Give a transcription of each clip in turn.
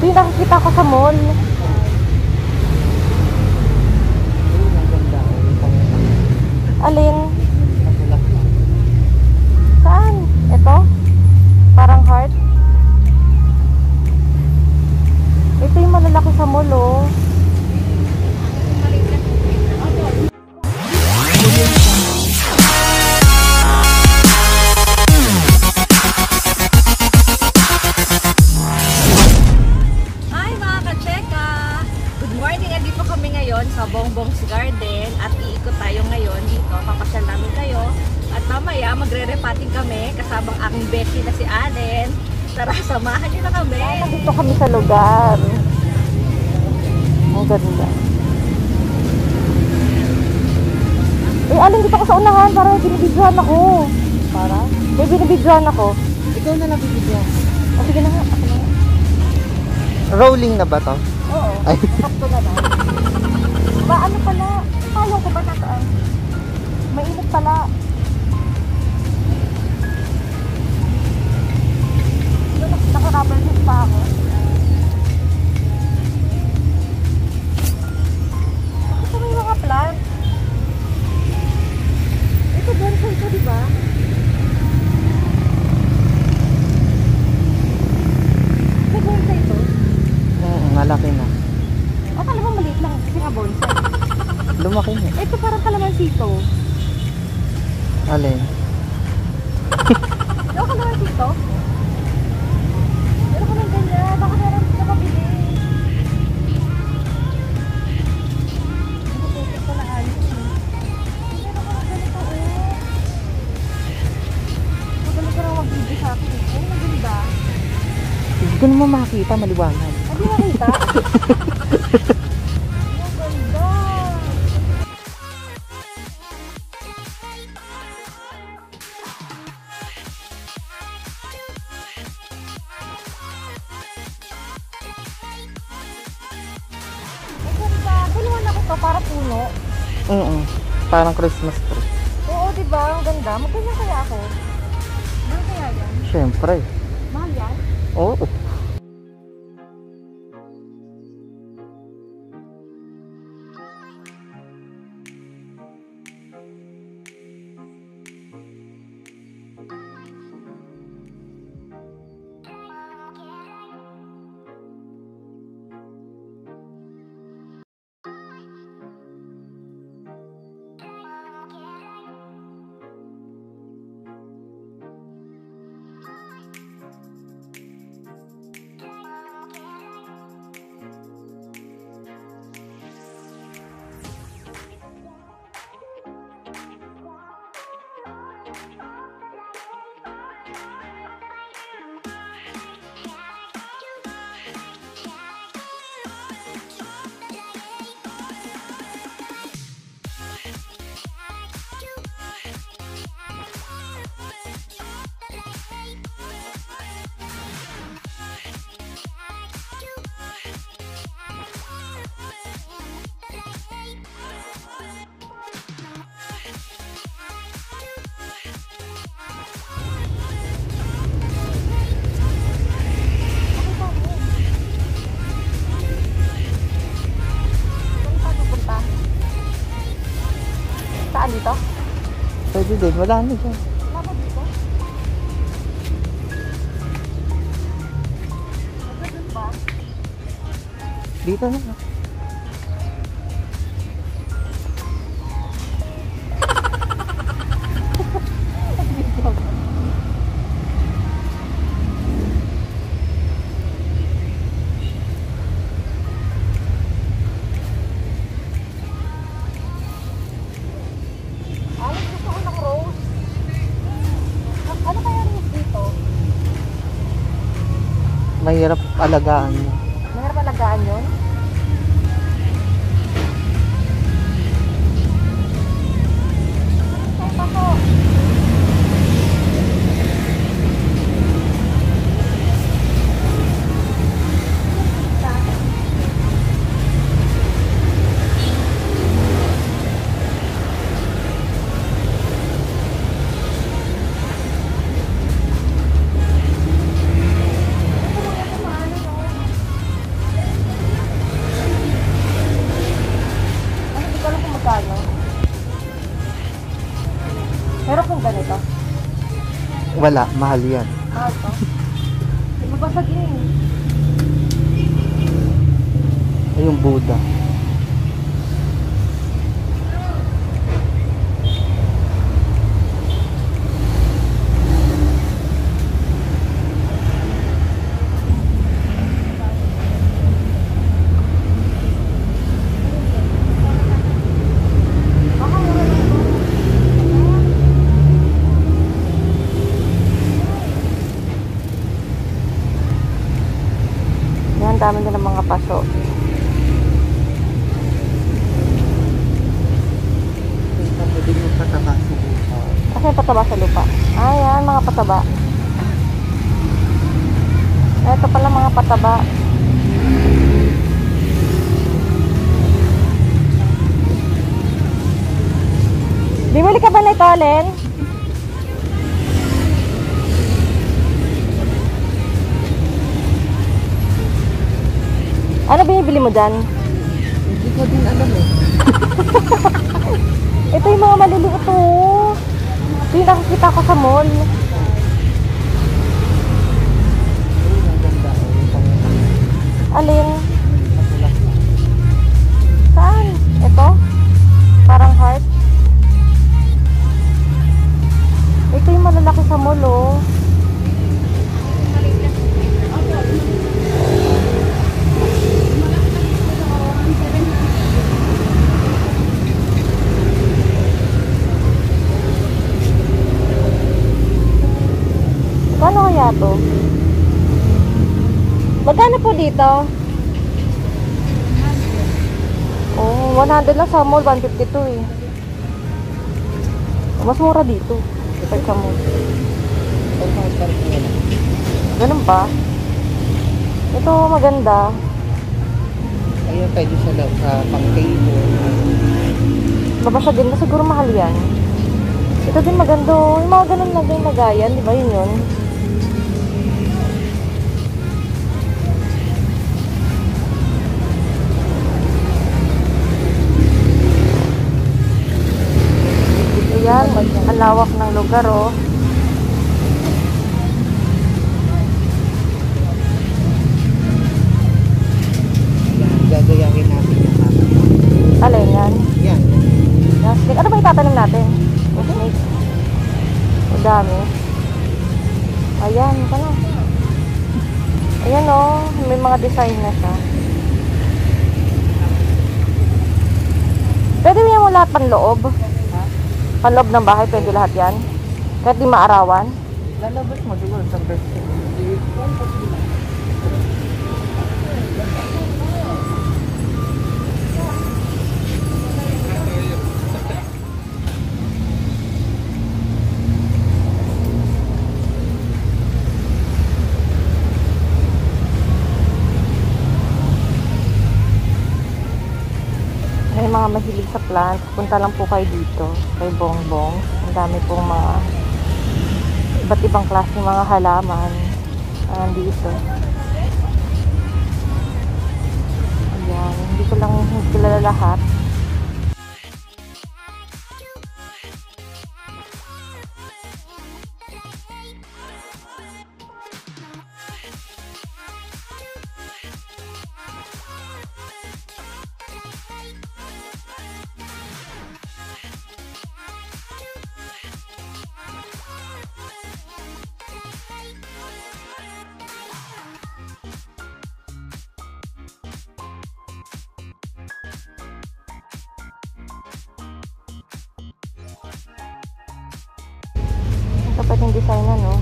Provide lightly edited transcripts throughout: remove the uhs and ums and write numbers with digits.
Ito yung nakikita ko sa mall. Alin? Saan? Ito? Parang heart? Ito yung malalaki sa mall, oh. Sa Bongbong's Garden at iikot tayo ngayon dito, papasyal namin kayo at mamaya magre-repating kami kasabang aking beshi na si Allen. Tara, samahan niyo na kami. Nandito kami sa lugar. Ang ganda. Allen, dito ko sa unahan para binibidyohan ako. Para? May binibidyohan ako. Ikaw na lang bibidyohan. Sige na nga, ako na nga. Rolling na ba to? Oo, sakto na lang. Ba, ano pala? Payong ko ba nataan? Mainit pala. Naka-rubber shoes pa ako. Ito may mga plant. Ito bonsai ito, diba? Ito bonsai ito? Malaki na. Akala mo maliit lang kasi nga bonsai. Lumaki na. Ito parang kalamansi ito. Alin? Ano kalamansi ito? Meron ko ng ganyan. Baka meron na mabili. Ito ko na ayos. Meron ko ng ganito eh. Magaling ko na mag-video sa akin. Ay, maganda. Hindi ko naman makakita, maliwanag. Hindi nakita? Para puno. Parang Christmas tree. Oo, diba? Ang ganda. Magganyan kaya ako. Mahal kaya yan? Siyempre. Mahal yan? Oo. Saan dito? Pwede din, wala na dyan. Wala ba dito? Nagdadun ba? Dito na. Mahirap alagaan mo. Mahirap alagaan yun? Wala, mahal yan. Mahal to. Magbasag yun. Ay, yung Buddha. Yan, dami na ng mga paso. Pwede yung pataba sa lupa. Kasi pataba sa lupa. Ayan, mga pataba. Ito pala mga pataba. Bibili ka ba na ito, Allen? Ano binibili mo dyan? Hindi ko din alam eh. Ito yung mga maliliit oh. Ito yung nakikita ko sa mall. Ay, maganda. Alin? Matulak na. Saan? Ito? Parang heart? Ito yung malalaki sa mall oh. Kano kaya to? Magkano po dito? Oh, 100 lang sa mall, 152 eh. Mas mura dito. Ito sa mall. Ay, mahal pa rin yan. Ganun ba? Ito maganda. Ayun, pwede sa pang-table. Babasagin na siguro mahal yan. Ito din maganda. Oh. Yung mga ganun lang yung lagayan, di ba yun yun? Ayan, ang lawak ng lugar oh. Gagayahin natin yung mama. Alin yan? Yan. Yan, snake. Ano ba itatanim natin? Yung snake. Ang dami. Ayan, ito na. Ayan oh, may mga design na siya. Pwede mo lahat panloob? Panloob ng bahay, pwede lahat yan? Kahit di maarawan? Lalabas mo siguro sa birthday. May mga mahilig sa plants, punta lang po kayo dito kay Bongbong. Ang dami pong mga iba't ibang klase mga halaman dito. Ayan, hindi ko lang kilala lahat. Ito pwedeng design na, no?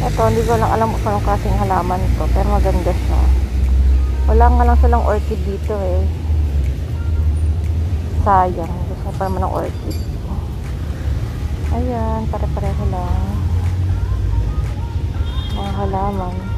Ito, hindi ko lang alam kung anong klaseng halaman ito, pero maganda siya. Wala nga lang silang orchid dito eh. Sayang, gusto ko pa naman ng orchid. Ayan, pare-pareho lang. Mga halaman.